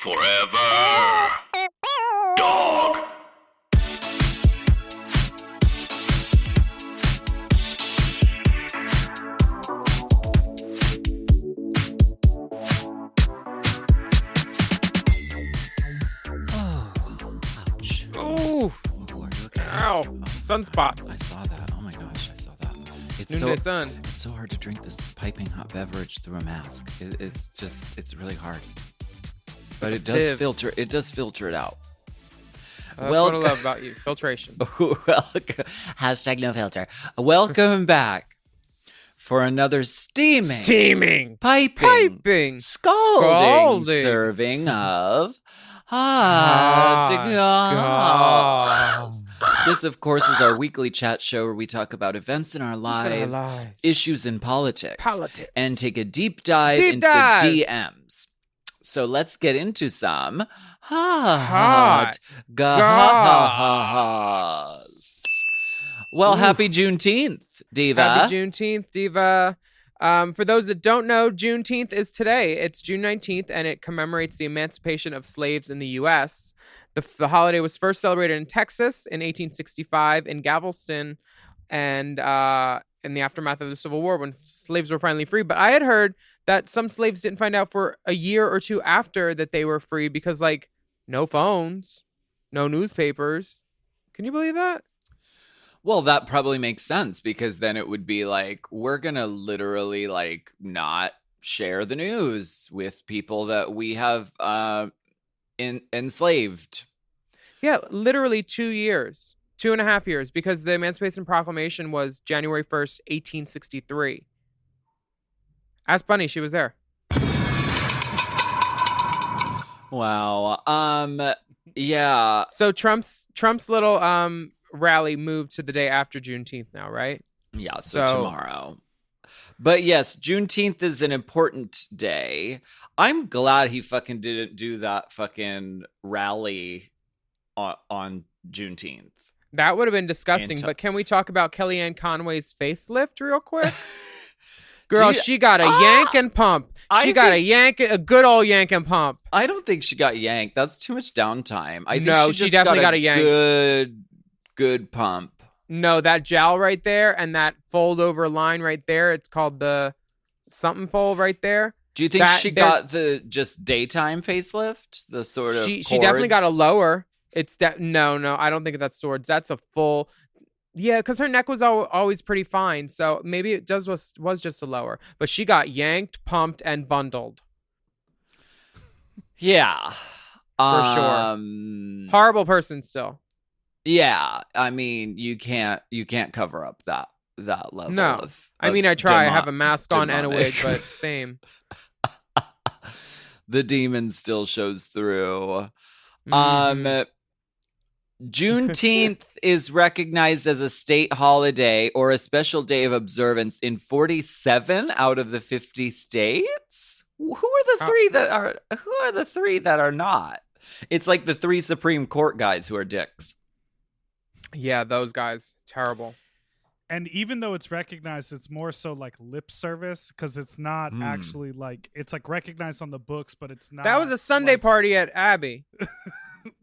Forever. Dog. Oh, ouch. Ooh, Oh, are you okay? ow, sunspots. I saw that. Oh my gosh, I saw that. It's Noonday so sun. it's so hard to drink this piping hot beverage through a mask. It's really hard. But it does sieve. filter. It does filter it out. That's what I love about you. Filtration. Welcome. Hashtag no filter. Welcome back for another steaming, piping, scalding serving of hot goss. This, of course, is our weekly chat show where we talk about events in our lives, issues in politics, and take a deep dive into the DMs. So let's get into some hot goss. Well, happy Juneteenth, Diva. Happy Juneteenth, Diva. For those that don't know, Juneteenth is today. It's June 19th, and it commemorates the emancipation of slaves in the U.S. The holiday was first celebrated in Texas in 1865 in Galveston, and in the aftermath of the Civil War when slaves were finally free. But I had heard that some slaves didn't find out for a year or two after that they were free because, like, no phones, no newspapers. Can you believe that? Well, that probably makes sense because then it would be like, we're going to literally like not share the news with people that we have enslaved. Yeah, literally 2 years, 2.5 years, because the Emancipation Proclamation was January 1st, 1863. Ask Bunny, she was there. Wow. Yeah. So Trump's little rally moved to the day after Juneteenth now, right? Yeah, so tomorrow. But yes, Juneteenth is an important day. I'm glad he fucking didn't do that fucking rally on Juneteenth. That would have been disgusting. But can we talk about Kellyanne Conway's facelift real quick? Girl, she got a yank and pump. She got a good old yank and pump. I don't think she got yanked. That's too much downtime. I think she definitely got a yank. Good pump. No, that jowl right there and that fold over line right there, it's called the something fold right there. Do you think she got the just daytime facelift? The sort of she definitely got a lower. It's no, I don't think that's swords. That's a full. Yeah, because her neck was always pretty fine, so maybe it was just a lower. But she got yanked, pumped, and bundled. Yeah, for sure. Horrible person still. Yeah, I mean you can't cover up that level. No, I mean I try. I have a mask on and a wig, but same. The demon still shows through. Juneteenth is recognized as a state holiday or a special day of observance in 47 out of the 50 states. Who are the three that are not? It's like the 3 Supreme Court guys who are dicks. Yeah, those guys. Terrible. And even though it's recognized, it's more so like lip service because it's not actually like, it's like recognized on the books, but it's not. That was a Sunday party at Abbey.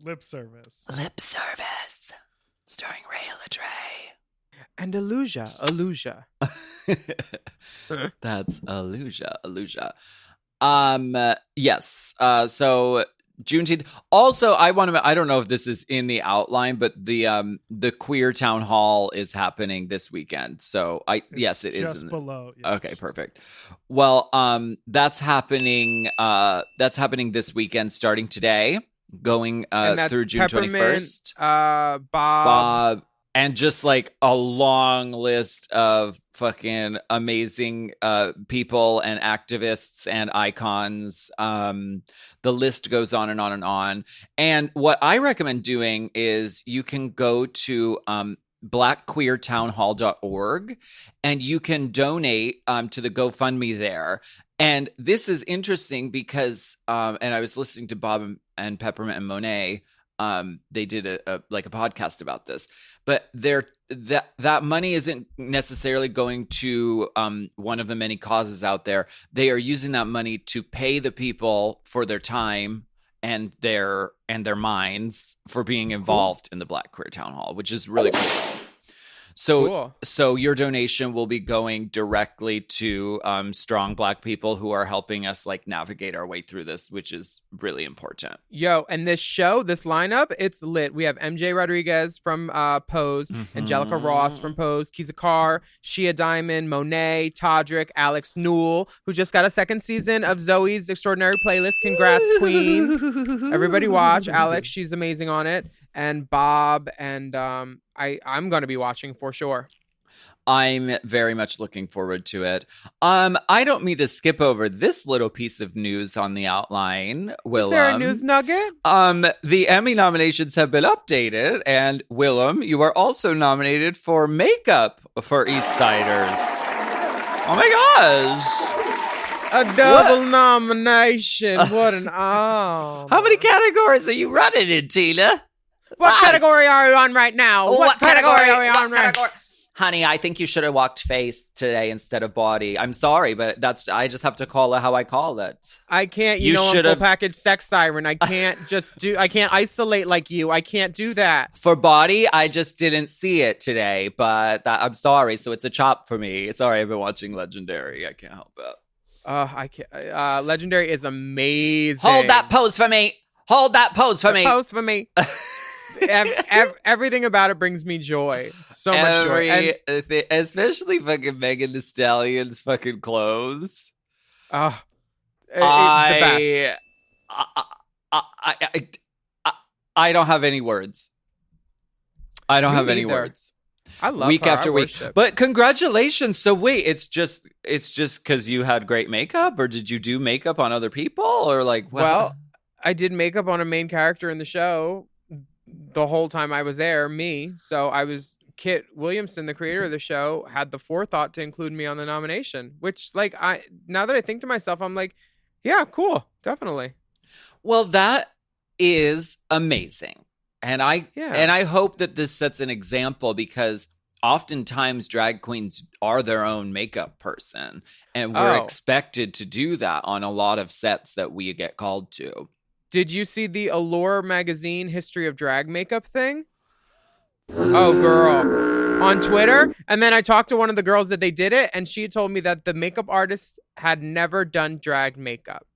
Lip service. Lip service. Starring Ray Ledre. And Aluja. That's Aluja. Yes. So Juneteenth. Also, I don't know if this is in the outline, but the queer town hall is happening this weekend. So yes, it is just below. Yeah. Okay, perfect. Well, that's happening this weekend, starting today, going through June 21st. Bob. And just like a long list of fucking amazing people and activists and icons. The list goes on and on and on. And what I recommend doing is you can go to blackqueertownhall.org and you can donate to the GoFundMe there. And this is interesting because, and I was listening to Bob and Peppermint and Monet. They did a podcast about this, but that money isn't necessarily going to one of the many causes out there. They are using that money to pay the people for their time their minds for being involved in the Black Queer Town Hall, which is really cool. So your donation will be going directly to strong Black people who are helping us like navigate our way through this, which is really important. Yo, and this lineup, it's lit. We have MJ Rodriguez from Pose, Angelica Ross from Pose, Kiza Carr, Shia Diamond, Monet, Todrick, Alex Newell, who just got a second season of Zoe's Extraordinary Playlist. Congrats, queen. Everybody watch Alex. She's amazing on it. And Bob, and I'm going to be watching for sure. I'm very much looking forward to it. I don't mean to skip over this little piece of news on the outline, Willam. Is there a news nugget? The Emmy nominations have been updated, and Willam, you are also nominated for makeup for East Siders. Oh my gosh! A double nomination. What an honor. How many categories are you running in, Tina? What category are you on right now? What category are we on right now? Honey, I think you should have walked face today instead of body. I'm sorry, but I just have to call it how I call it. I can't, I'm full package sex siren. I can't I can't isolate like you. I can't do that. For body, I just didn't see it today, but I'm sorry. So it's a chop for me. Sorry, I've been watching Legendary. I can't help it. I can't. Legendary is amazing. Hold that pose for me. Hold that pose for me. Pose for me. Everything about it brings me joy. So much joy. Especially fucking Megan Thee Stallion's fucking clothes. The best. I don't have any words. I don't have any words. I love week her. after week. But congratulations. So wait, it's just because you had great makeup, or did you do makeup on other people, or like? Well, I did makeup on a main character in the show the whole time I was there, me. So Kit Williamson, the creator of the show, had the forethought to include me on the nomination, which now that I think to myself, I'm like, yeah, cool. Definitely. Well, that is amazing. And I hope that this sets an example, because oftentimes drag queens are their own makeup person, and we're expected to do that on a lot of sets that we get called to. Did you see the Allure magazine history of drag makeup thing? Oh, girl. On Twitter. And then I talked to one of the girls that they did it, and she told me that the makeup artist had never done drag makeup.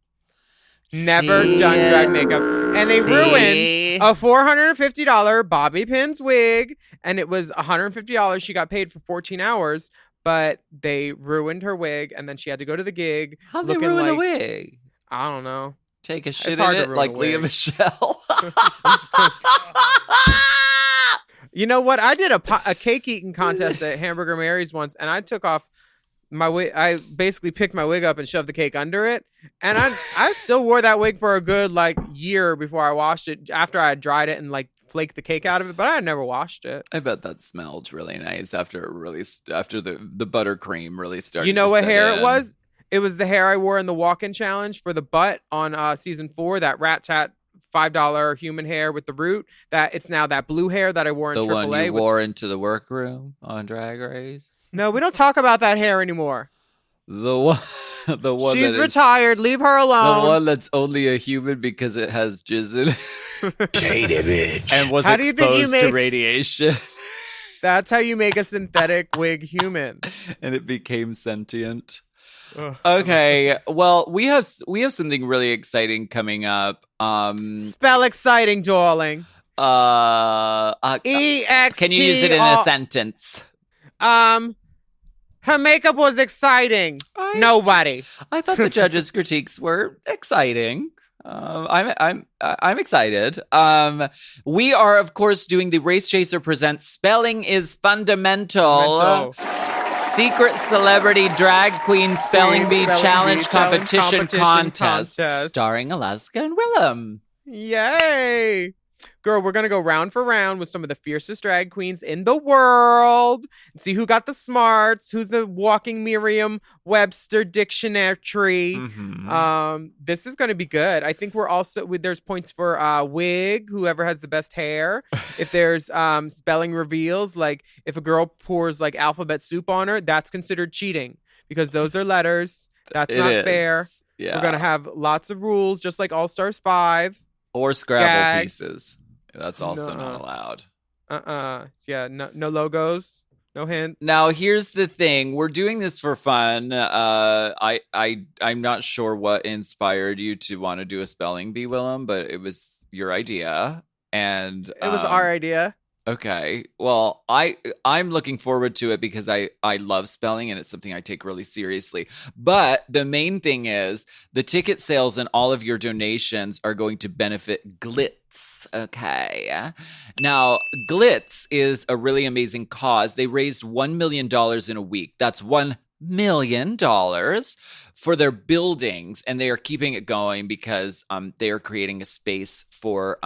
Never done drag makeup. And they ruined a $450 Bobby Pins wig, and it was $150 she got paid for 14 hours, but they ruined her wig, and then she had to go to the gig. How'd they ruin the wig? I don't know. Take a shit in it like Leah Michelle. You know what? I did a cake eating contest at Hamburger Mary's once, and I took off my wig. I basically picked my wig up and shoved the cake under it, and I still wore that wig for a good year before I washed it, after I had dried it and flaked the cake out of it, but I had never washed it. I bet that smelled really nice after the buttercream really started. You know what hair it was? It was the hair I wore in the walk-in challenge for the butt on season 4, that Rat Tat $5 human hair with the root. That it's now that blue hair that I wore in AAA. The one you wore into the workroom on Drag Race. No, we don't talk about that hair anymore. The one She's retired. Leave her alone. The one that's only a human because it has jizz in it. Hate it, bitch. And was exposed to radiation. That's how you make a synthetic wig human. And it became sentient. Okay, well, we have something really exciting coming up. Spell exciting, darling. EXT. Can you use it in a sentence? Her makeup was exciting. Nobody. I thought the judges' critiques were exciting. I'm excited. We are, of course, doing the Race Chaser Presents Spelling is Fundamental. Secret Celebrity Drag Queen Spelling Bee Challenge Competition Contest, starring Alaska and Willam. Yay! Girl, we're going to go round for round with some of the fiercest drag queens in the world and see who got the smarts, who's the walking Merriam-Webster dictionary. Mm-hmm. This is going to be good. I think we're also, there's points for wig, whoever has the best hair. If there's spelling reveals, like if a girl pours alphabet soup on her, that's considered cheating because those are letters. That's not fair. Yeah. We're going to have lots of rules, just like All Stars 5. Or Scrabble gags. pieces. That's also not allowed. Yeah, no logos, no hints. Now, here's the thing. We're doing this for fun. I'm not sure what inspired you to want to do a spelling bee, Willam, but it was your idea. And it was our idea. Okay. Well, I'm looking forward to it because I love spelling and it's something I take really seriously. But the main thing is the ticket sales and all of your donations are going to benefit Glitz. Okay. Now, Glitz is a really amazing cause. They raised $1 million in a week. That's $1 million for their buildings, and they are keeping it going because they are creating a space for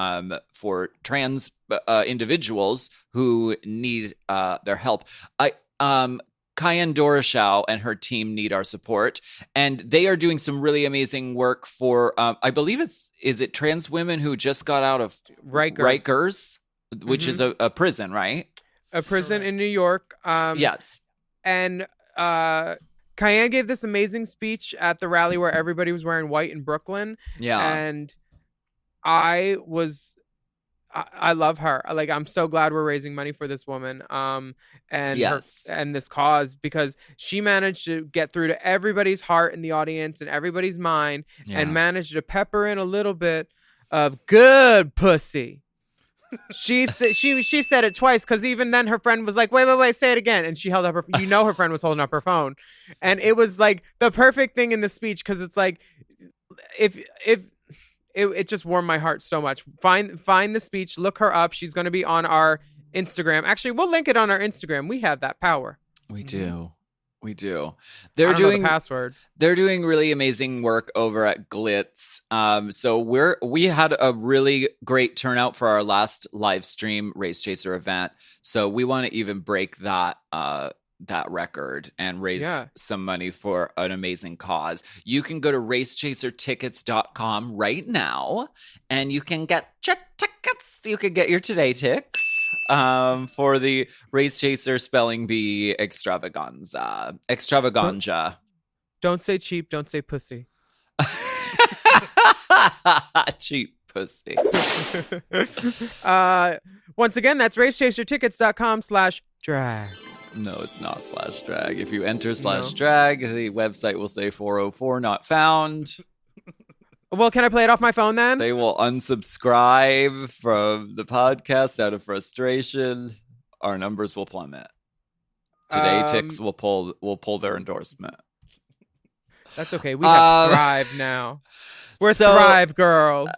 trans individuals who need their help. Cayenne Dorashau and her team need our support, and they are doing some really amazing work for I believe is it trans women who just got out of Rikers, which is a prison, right? A prison in New York. Yes. And Cayenne gave this amazing speech at the rally where everybody was wearing white in Brooklyn. Yeah. And I love her. Like, I'm so glad we're raising money for this woman. And this cause, because she managed to get through to everybody's heart in the audience and everybody's mind, and managed to pepper in a little bit of good pussy. She said it twice, because even then her friend was like, wait, say it again. And she held up her, her friend was holding up her phone. And it was like the perfect thing in the speech, because it's like, it just warmed my heart so much. Find the speech, look her up. She's going to be on our Instagram. Actually, we'll link it on our Instagram. We have that power. We do. They're doing the password. They're doing really amazing work over at Glitz. So we had a really great turnout for our last live stream Race Chaser event. So we want to even break that record and raise some money for an amazing cause. You can go to racechasertickets.com right now, and you can get your tickets. You can get your Today Ticks for the Race Chaser Spelling Bee extravaganza. Don't say cheap, don't say pussy. Cheap pussy. Once again, that's racechasertickets.com/drag. No, it's not /drag. If you enter /drag, the website will say 404 not found. Well, can I play it off my phone then? They will unsubscribe from the podcast out of frustration. Our numbers will plummet. Today Ticks will pull their endorsement. That's okay. We have Thrive now. We're Thrive girls.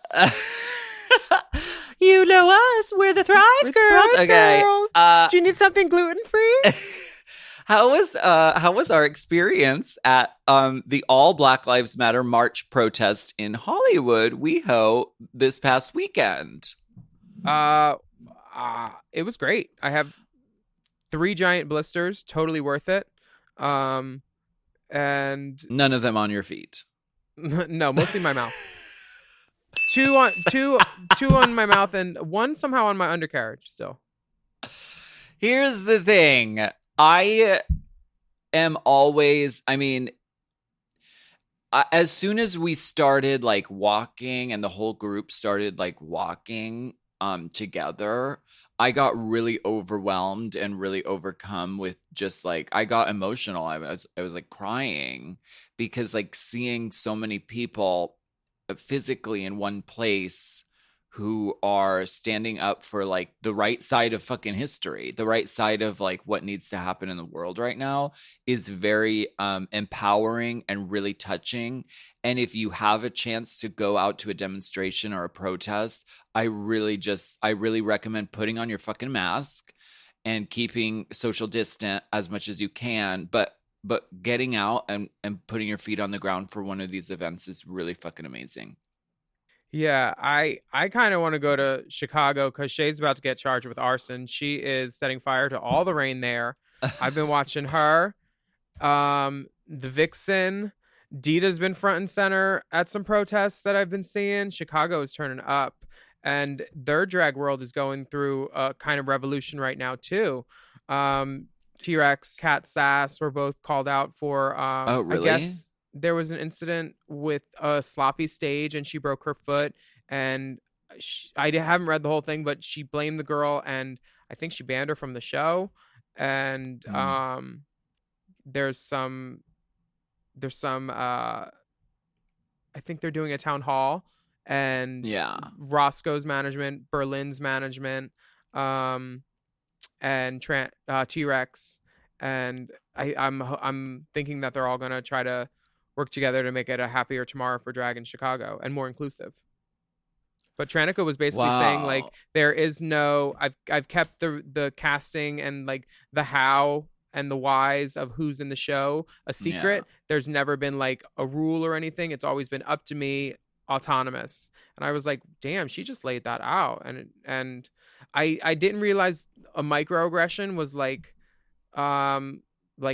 You know us. We're the Thrive girls. Okay. Girls. Do you need something gluten-free? How was our experience at the All Black Lives Matter March protest in Hollywood, WeHo, this past weekend? It was great. I have 3 giant blisters, totally worth it. And none of them on your feet. No, mostly my mouth. Two on my mouth, and one somehow on my undercarriage still. Here's the thing. I am always, as soon as we started like walking and the whole group started like walking together, I got really overwhelmed and really overcome with just like, I got emotional. I was like crying because like seeing so many people physically in one place who are standing up for like the right side of fucking history, the right side of like what needs to happen in the world right now is very empowering and really touching. And if you have a chance to go out to a demonstration or a protest, I really recommend putting on your fucking mask and keeping social distant as much as you can. But getting out and putting your feet on the ground for one of these events is really fucking amazing. Yeah, I kind of want to go to Chicago because Shay's about to get charged with arson. She is setting fire to all the rain there. I've been watching her. The Vixen. Dita's been front and center at some protests that I've been seeing. Chicago is turning up. And their drag world is going through a kind of revolution right now, too. T-Rex, Cat Sass were both called out for... oh, really? I guess there was an incident with a sloppy stage and she broke her foot, and I haven't read the whole thing, but she blamed the girl, and I think she banned her from the show. And there's some I think they're doing a town hall, and Roscoe's management, Berlin's management, and T-Rex, and I'm thinking that they're all gonna try to work together to make it a happier tomorrow for drag in Chicago and more inclusive. But Tranica was basically saying, like, there is no, I've kept the casting and like the how and the whys of who's in the show a secret. There's never been like a rule or anything. It's always been up to me, autonomous. And I was like, damn, she just laid that out. And I didn't realize a microaggression was like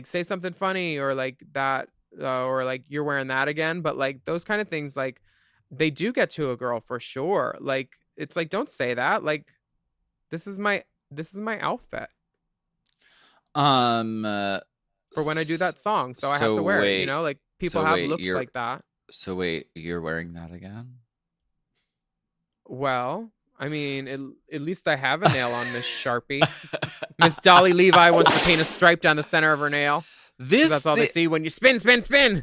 say something funny or like that, or like you're wearing that again. But like those kind of things, like they do get to a girl for sure. Like it's like, don't say that. Like this is my outfit for when I do that song, so I have to wear it, you know, like people have looks like that. So wait, you're wearing that again? Well, I mean, at least I have a nail on Miss Sharpie. Miss Dolly Levi wants to paint a stripe down the center of her nail. That's all they see when you spin.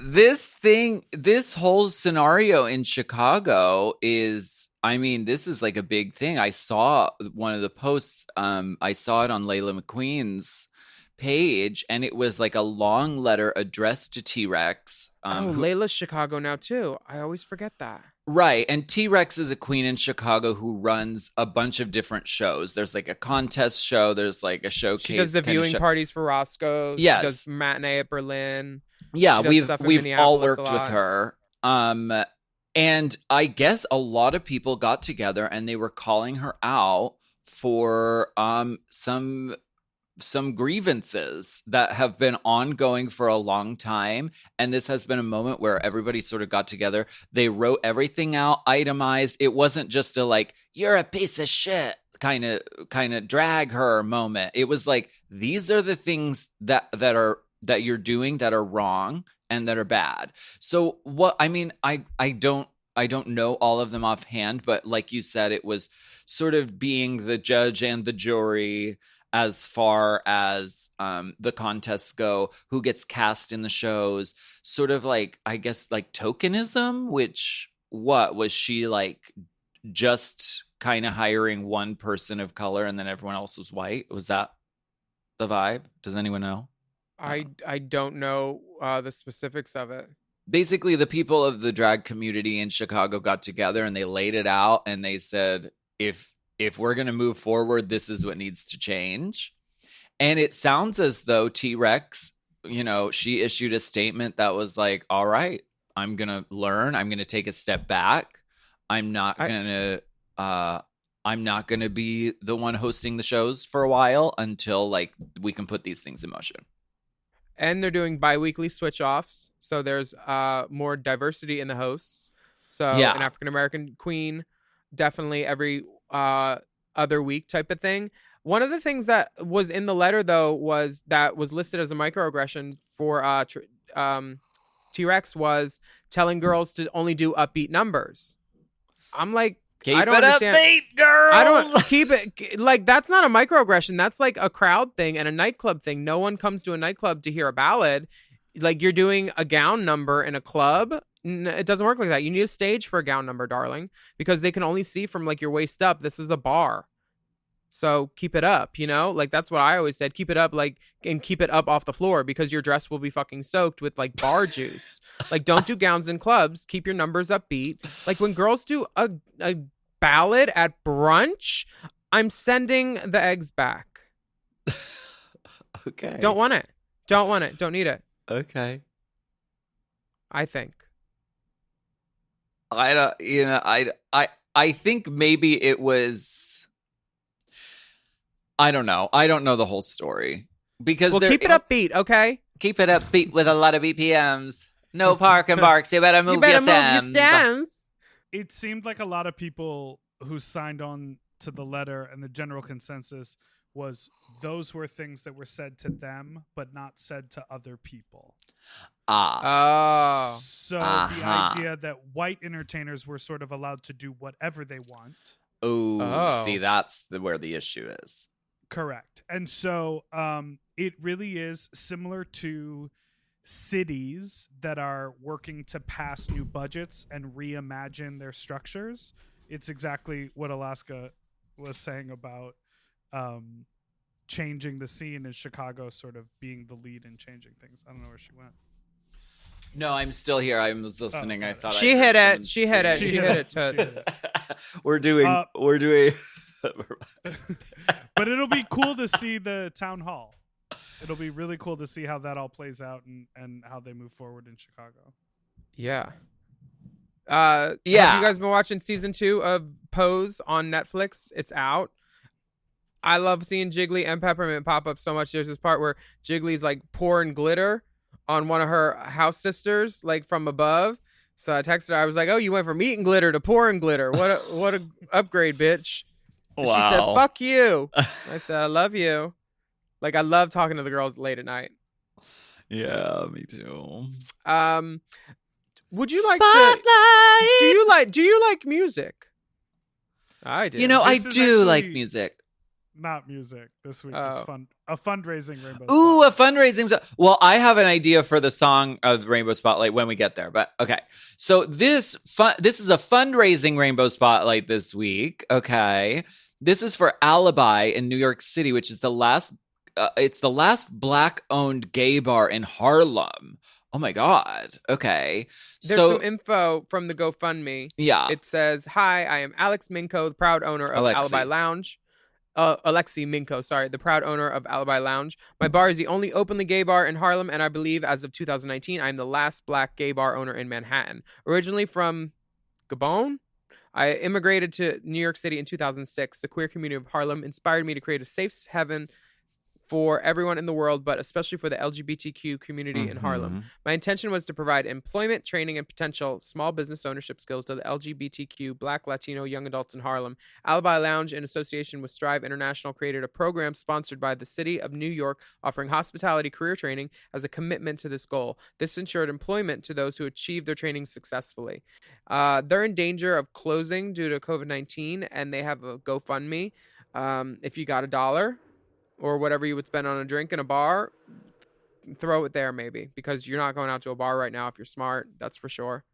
This whole scenario in Chicago is, I mean, this is like a big thing. I saw one of the posts. I saw it on Layla McQueen's page, and it was like a long letter addressed to T-Rex. Layla's Chicago now too. I always forget that. Right, and T-Rex is a queen in Chicago who runs a bunch of different shows. There's like a contest show. There's like a showcase. She does the viewing parties for Roscoe. Yes. She does matinee at Berlin. Yeah, we've all worked with her. And I guess a lot of people got together and they were calling her out for some grievances that have been ongoing for a long time. And this has been a moment where everybody sort of got together. They wrote everything out, itemized. It wasn't just a like, you're a piece of shit kind of drag her moment. It was like, these are the things that you're doing that are wrong and that are bad. So what, I mean, I don't know all of them offhand, but like you said, it was sort of being the judge and the jury as far as the contests go, who gets cast in the shows, sort of like, I guess, like tokenism, which what was she like just kind of hiring one person of color and then everyone else was white? Was that the vibe? Does anyone know? I don't know the specifics of it. Basically, the people of the drag community in Chicago got together and they laid it out and they said, if we're going to move forward, this is what needs to change. And it sounds as though T-Rex, you know, she issued a statement that was like, all right, I'm going to learn. I'm going to take a step back. I'm not going to be the one hosting the shows for a while until like we can put these things in motion. And they're doing bi-weekly switch-offs. So there's more diversity in the hosts. So an African-American queen, definitely every other week type of thing. One of the things that was in the letter, though, was listed as a microaggression for T-Rex was telling girls to only do upbeat numbers. I'm like, I don't understand. Upbeat, girls. I don't keep it like that's not a microaggression. That's like a crowd thing and a nightclub thing. No one comes to a nightclub to hear a ballad. Like you're doing a gown number in a club. It doesn't work like that. You need a stage for a gown number, darling, because they can only see from like your waist up. This is a bar. So keep it up, you know? Like that's what I always said. Keep it up, like, and keep it up off the floor because your dress will be fucking soaked with like bar juice. Like don't do gowns in clubs. Keep your numbers upbeat. Like when girls do a ballad at brunch, I'm sending the eggs back. Okay. Don't want it. Don't need it. Okay. I think. I don't, you know, I think maybe it was, I don't know. I don't know the whole story because keep it upbeat, okay? Keep it upbeat with a lot of BPMs. No park and barks. You better move your stems. It seemed like a lot of people who signed on to the letter and the general consensus was those were things that were said to them, but not said to other people. Oh. So the idea that white entertainers were sort of allowed to do whatever they want. See, that's where the issue is. Correct. And so it really is similar to cities that are working to pass new budgets and reimagine their structures. It's exactly what Alaska was saying about changing the scene in Chicago, sort of being the lead in changing things. I don't know where she went. No, I'm still here. I was listening. I thought she hit it. She hit it. We're doing. But it'll be cool to see the town hall. It'll be really cool to see how that all plays out and how they move forward in Chicago. Yeah. Have you guys been watching season 2 of Pose on Netflix? It's out. I love seeing Jiggly and Peppermint pop up so much. There's this part where Jiggly's like pouring glitter on one of her house sisters, like from above. So I texted her. I was like, "Oh, you went from eating glitter to pouring glitter. What a upgrade, bitch." Wow. She said, "Fuck you." I said, "I love you." Like, I love talking to the girls late at night. Yeah, me too. Would you like to? Do you like music? I do. I do like music. Not music. This week it's fun. A fundraising Rainbow Ooh, Spotlight. a fundraising. Well, I have an idea for the song of Rainbow Spotlight when we get there. But okay, so this is a fundraising Rainbow Spotlight this week. Okay, this is for Alibi in New York City, which is the last. It's the last Black-owned gay bar in Harlem. Oh my God. Okay. There's some info from the GoFundMe. Yeah. It says, "Hi, I am Alex Minko, the proud owner of Alibi Lounge." Alexi Minko, sorry, the proud owner of Alibi Lounge. My bar is the only openly gay bar in Harlem, and I believe as of 2019, I am the last Black gay bar owner in Manhattan. Originally from Gabon, I immigrated to New York City in 2006. The queer community of Harlem inspired me to create a safe haven for everyone in the world, but especially for the LGBTQ community in Harlem. My intention was to provide employment, training, and potential small business ownership skills to the LGBTQ Black, Latino, young adults in Harlem. Alibi Lounge, in association with Strive International, created a program sponsored by the City of New York offering hospitality career training as a commitment to this goal. This ensured employment to those who achieved their training successfully. They're in danger of closing due to COVID-19, and they have a GoFundMe. If you got $1 or whatever you would spend on a drink in a bar, throw it there maybe, because you're not going out to a bar right now if you're smart. That's for sure.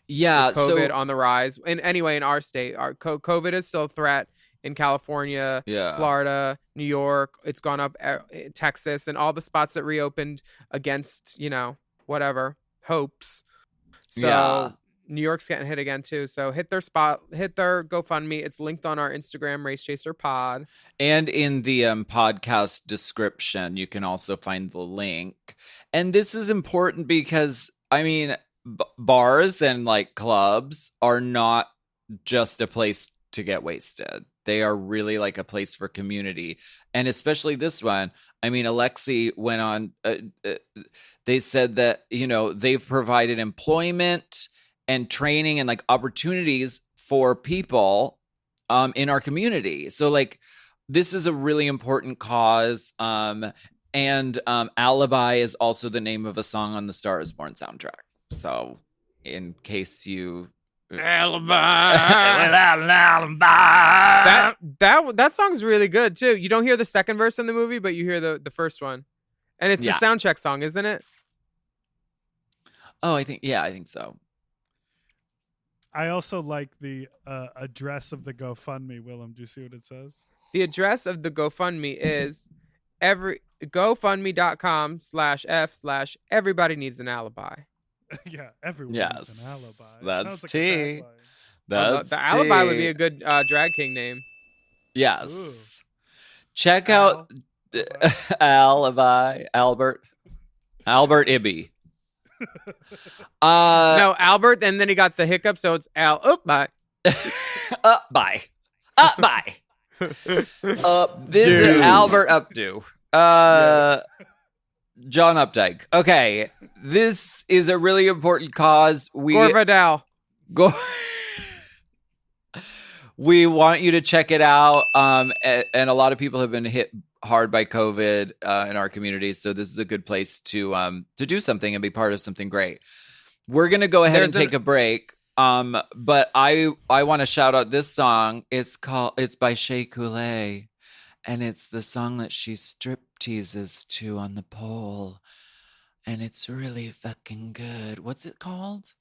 Yeah. With COVID on the rise. And anyway, in our state, our COVID is still a threat in California, Florida, New York. It's gone up, Texas, and all the spots that reopened against, whatever, hopes. So New York's getting hit again too. So hit their GoFundMe. It's linked on our Instagram, Race Chaser Pod. And in the podcast description, you can also find the link. And this is important because, bars and like clubs are not just a place to get wasted. They are really like a place for community. And especially this one. Alexi went on, they said that, they've provided employment and training and like opportunities for people in our community. So like this is a really important cause. And Alibi is also the name of a song on the Star is Born soundtrack. So in case you Alibi. that song's really good too. You don't hear the second verse in the movie, but you hear the first one. And it's a soundcheck song, isn't it? Oh, I think so. I also like the address of the GoFundMe, Willam. Do you see what it says? The address of the GoFundMe is GoFundMe.com/F/everybody needs an alibi. Yeah, everyone needs an alibi. That's like tea. The alibi would be a good drag king name. Yes. Ooh. Check out Alibi. Albert Ibby. No, Albert, and then he got the hiccup, so it's bye. Bye. This is Albert Updo. John Updike. Okay, this is a really important cause. Gore Vidal. We want you to check it out. And a lot of people have been hit hard by COVID in our community, so this is a good place to do something and be part of something great. We're gonna go ahead and take a break. But I want to shout out this song. It's by Shea Coulee, and it's the song that she strip teases to on the pole, and it's really fucking good. What's it called?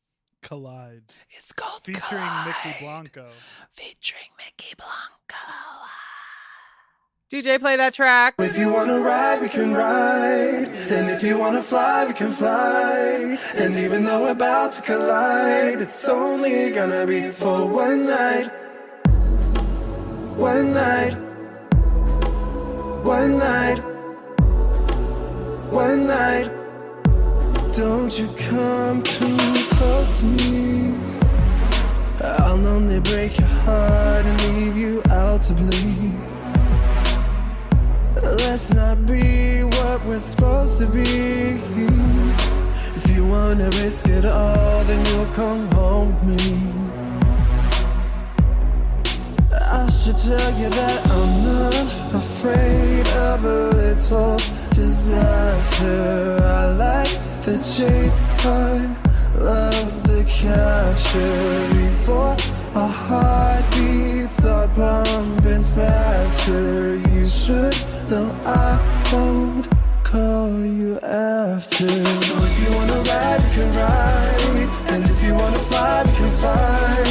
Collide. It's called featuring Collide. Mickey Blanco. Featuring Mickey Blanco. DJ, play that track. If you wanna ride, we can ride. And if you wanna fly, we can fly. And even though we're about to collide, it's only gonna be for one night. One night. One night. One night. Don't you come too close to me. I'll only break your heart and leave you out to bleed. Let's not be what we're supposed to be. If you wanna risk it all, then you'll come home with me. I should tell you that I'm not afraid of a little disaster. I like the chase, I love the capture. Before our heartbeats start pumping faster, you should know I won't call you after. So if you wanna ride, we can ride. And if you wanna fly, we can fly.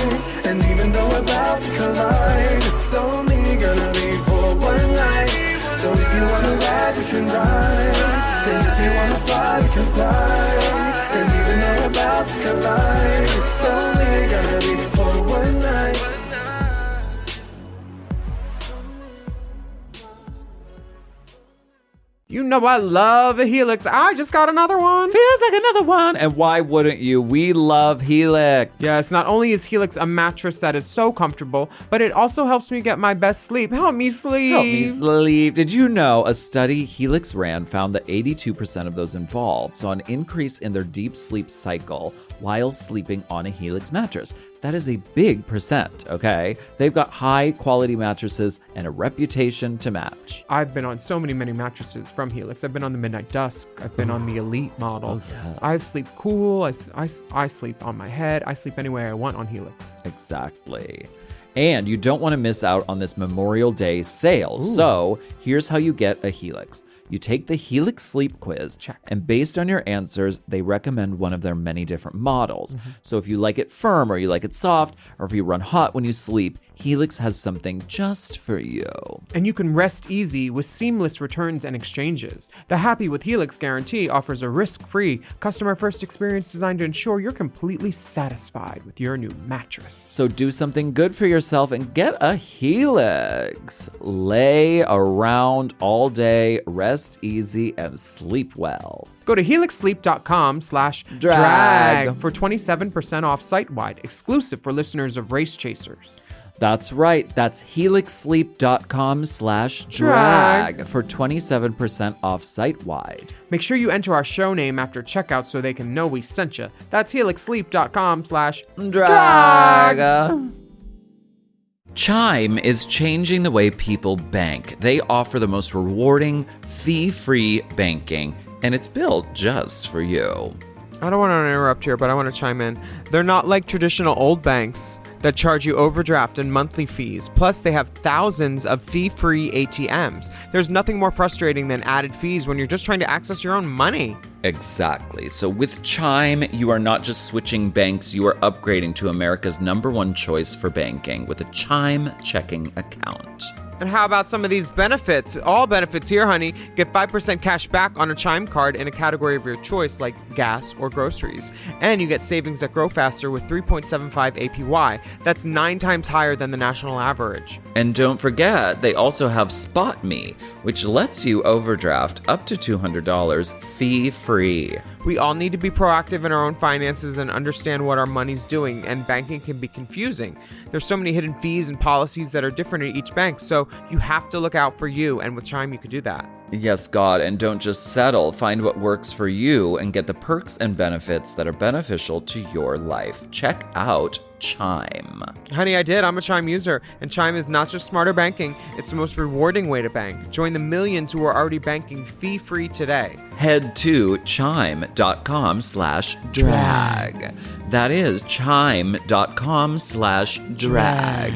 And even though we're about to collide, it's only gonna be for one night. So if you wanna ride, we can ride. And if you wanna fly, we can fly. And even though we're about to collide, it's only gonna be for one night. You know I love a Helix. I just got another one. Feels like another one. And why wouldn't you? We love Helix. Yes, not only is Helix a mattress that is so comfortable, but it also helps me get my best sleep. Help me sleep. Help me sleep. Did you know a study Helix ran found that 82% of those involved saw an increase in their deep sleep cycle while sleeping on a Helix mattress? That is a big percent, okay? They've got high quality mattresses and a reputation to match. I've been on so many mattresses from Helix. I've been on the Midnight Dusk. I've been on the Elite model. Oh, yes. I sleep cool. I sleep on my head. I sleep any way I want on Helix. Exactly. And you don't want to miss out on this Memorial Day sale. Ooh. So here's how you get a Helix. You take the Helix Sleep Quiz, check. And based on your answers, they recommend one of their many different models. Mm-hmm. So if you like it firm or you like it soft, or if you run hot when you sleep, Helix has something just for you. And you can rest easy with seamless returns and exchanges. The Happy with Helix guarantee offers a risk-free, customer-first experience designed to ensure you're completely satisfied with your new mattress. So do something good for yourself and get a Helix. Lay around all day, rest easy, and sleep well. Go to helixsleep.com/drag for 27% off site-wide, exclusive for listeners of Race Chasers. That's right. That's helixsleep.com/drag for 27% off site-wide. Make sure you enter our show name after checkout so they can know we sent you. That's helixsleep.com/drag. Chime is changing the way people bank. They offer the most rewarding, fee-free banking, and it's built just for you. I don't want to interrupt here, but I want to chime in. They're not like traditional old banks that charge you overdraft and monthly fees. Plus, they have thousands of fee-free ATMs. There's nothing more frustrating than added fees when you're just trying to access your own money. Exactly. So with Chime, you are not just switching banks, you are upgrading to America's #1 choice for banking with a Chime checking account. And how about some of these benefits? All benefits here, honey. Get 5% cash back on a Chime card in a category of your choice, like gas or groceries. And you get savings that grow faster with 3.75 APY. That's 9 times higher than the national average. And don't forget, they also have Spot Me, which lets you overdraft up to $200 fee-free. We all need to be proactive in our own finances and understand what our money's doing, and banking can be confusing. There's so many hidden fees and policies that are different at each bank, so you have to look out for you, and with Chime you can do that. Yes, God, and don't just settle. Find what works for you and get the perks and benefits that are beneficial to your life. Check out Chime. Honey, I did. I'm a Chime user, and Chime is not just smarter banking, it's the most rewarding way to bank. Join the millions who are already banking fee-free today. Head to chime.com/drag. That is chime.com/drag.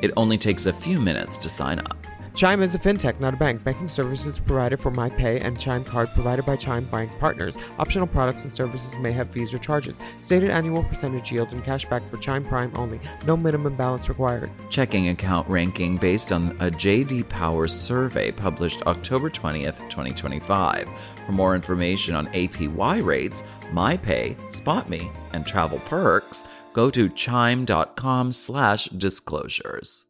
It only takes a few minutes to sign up. Chime is a fintech, not a bank. Banking services provided for MyPay and Chime Card provided by Chime Bank partners. Optional products and services may have fees or charges. Stated annual percentage yield and cashback for Chime Prime only. No minimum balance required. Checking account ranking based on a J.D. Power survey published October 20th, 2025. For more information on APY rates, MyPay, SpotMe, and travel perks, go to chime.com/disclosures.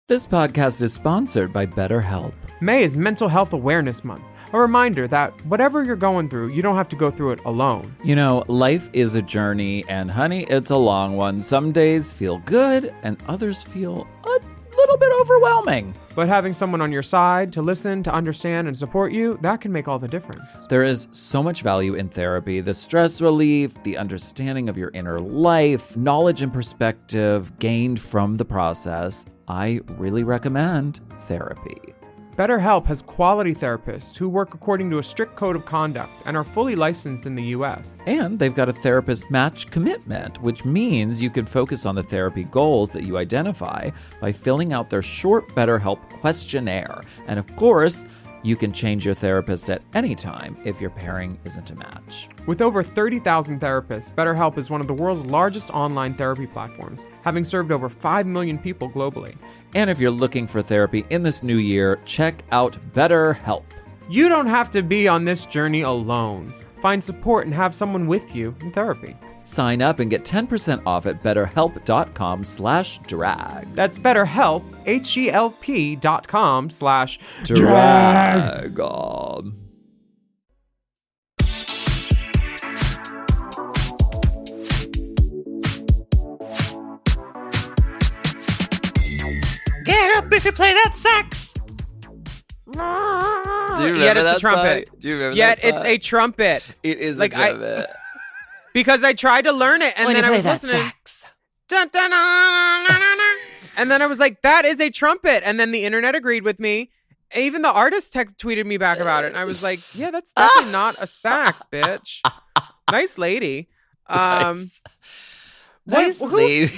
This podcast is sponsored by BetterHelp. May is Mental Health Awareness Month. A reminder that whatever you're going through, you don't have to go through it alone. You know, life is a journey, and honey, it's a long one. Some days feel good, and others feel a little bit overwhelming. But having someone on your side to listen, to understand, and support you, that can make all the difference. There is so much value in therapy. The stress relief, the understanding of your inner life, knowledge and perspective gained from the process. I really recommend therapy. BetterHelp has quality therapists who work according to a strict code of conduct and are fully licensed in the U.S. And they've got a therapist match commitment, which means you can focus on the therapy goals that you identify by filling out their short BetterHelp questionnaire. And of course, you can change your therapist at any time if your pairing isn't a match. With over 30,000 therapists, BetterHelp is one of the world's largest online therapy platforms, having served over 5 million people globally. And if you're looking for therapy in this new year, check out BetterHelp. You don't have to be on this journey alone. Find support and have someone with you in therapy. Sign up and get 10% off at betterhelp.com/drag. That's BetterHelp, HELP.com/drag. Get up if you play that sax. Do you remember Yet it's that a trumpet. song? Do you remember Yet that it's song? a trumpet. It is like, a trumpet. Because I tried to learn it, and When then you I play was that listening. sax. Dun, dun, dun, dun, dun, dun, dun. And then I was like, that is a trumpet. And then the internet agreed with me. Even the artist tweeted me back about it. And I was like, yeah, that's definitely not a sax, bitch. Nice lady. Nice lady.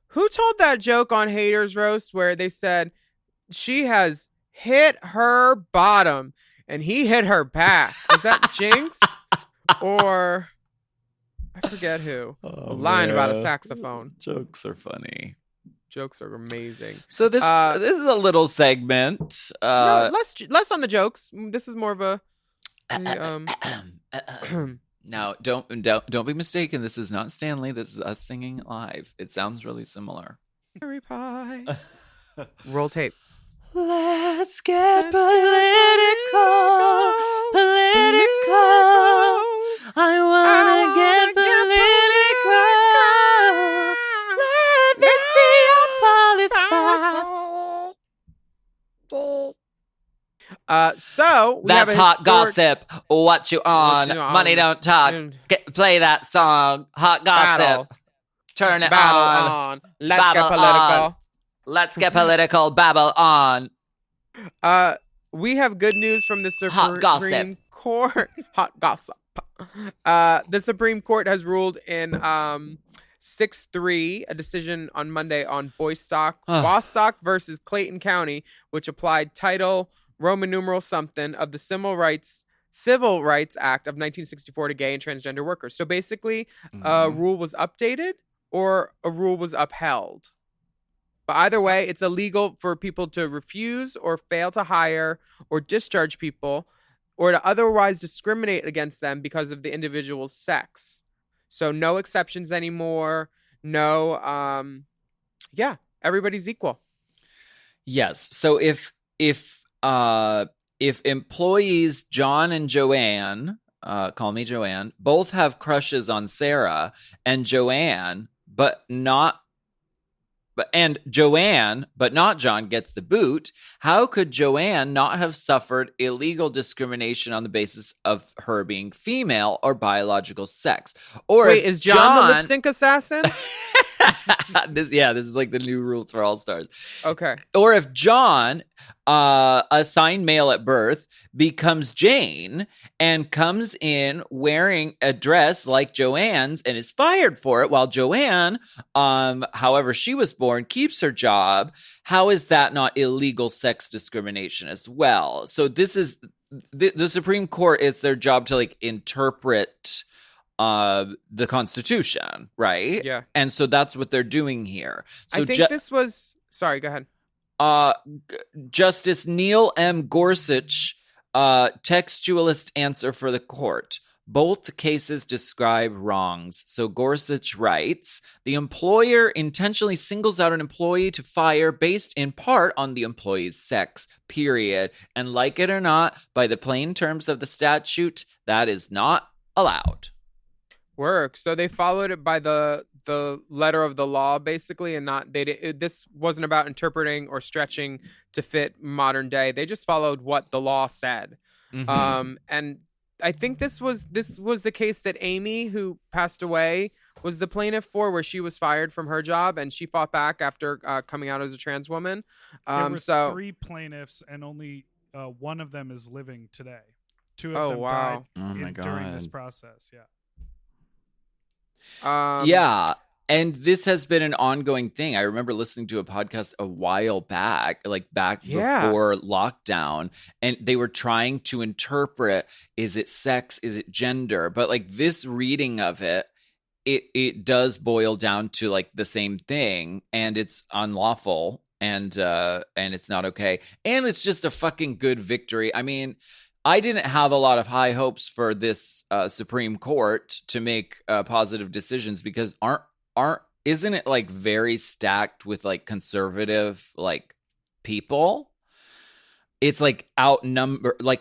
Who told that joke on Haters Roast where they said she has hit her bottom and he hit her back? Was that Jinx? Or I forget who. Lying about a saxophone. Jokes are funny. Jokes are amazing. So this is a little segment. No, less on the jokes. This is more of a. No, don't be mistaken. This is not Stanley. This is us singing live. It sounds really similar. Cherry pie. Roll tape. Let's get political. I wanna get political. Let me see your policy. So we That's have a hot gossip. What you on? What you on? Money don't talk. Play that song. Hot gossip. Battle. Turn it Battle on. on. Let's Babble get political. on. Let's get political. Babble on. We have good news from the Hot gossip. Supreme Court. Hot gossip. The Supreme Court has ruled in 6-3, a decision on Monday on Bostock versus Clayton County, which applied Title Roman numeral something of the Civil Rights Act of 1964 to gay and transgender workers. So basically, a rule was updated or a rule was upheld. But either way, it's illegal for people to refuse or fail to hire or discharge people or to otherwise discriminate against them because of the individual's sex. So no exceptions anymore. No, everybody's equal. Yes. So if employees John and Joanne, call me Joanne, both have crushes on Sarah and Joanne, but not and Joanne, but not John, gets the boot. How could Joanne not have suffered illegal discrimination on the basis of her being female or biological sex? Or wait, is John the lip sync assassin? This is like the new rules for All Stars. Okay. Or if John, assigned male at birth, becomes Jane and comes in wearing a dress like Joanne's and is fired for it, while Joanne, however she was born, keeps her job, how is that not illegal sex discrimination as well? So this is the Supreme Court. It's their job to like interpret the Constitution, right? Yeah. And so that's what they're doing here. So I think this was... Sorry, go ahead. Justice Neil M. Gorsuch, textualist answer for the court. Both cases describe wrongs. So Gorsuch writes, the employer intentionally singles out an employee to fire based in part on the employee's sex, period. And like it or not, by the plain terms of the statute, that is not allowed. Work. So they followed it by the letter of the law, basically, and not this wasn't about interpreting or stretching to fit modern day. They just followed what the law said. Mm-hmm. And I think this was the case that Amy, who passed away, was the plaintiff for, where she was fired from her job and she fought back after coming out as a trans woman. There were 3 plaintiffs and only one of them is living today. 2 of them died during this process. Yeah. Yeah. And this has been an ongoing thing. I remember listening to a podcast a while back, before lockdown, and they were trying to interpret, is it sex? Is it gender? But like this reading of it, it does boil down to like the same thing, and it's unlawful and it's not okay. And it's just a fucking good victory. I mean, I didn't have a lot of high hopes for this Supreme Court to make positive decisions, because isn't it like very stacked with like conservative like people? It's like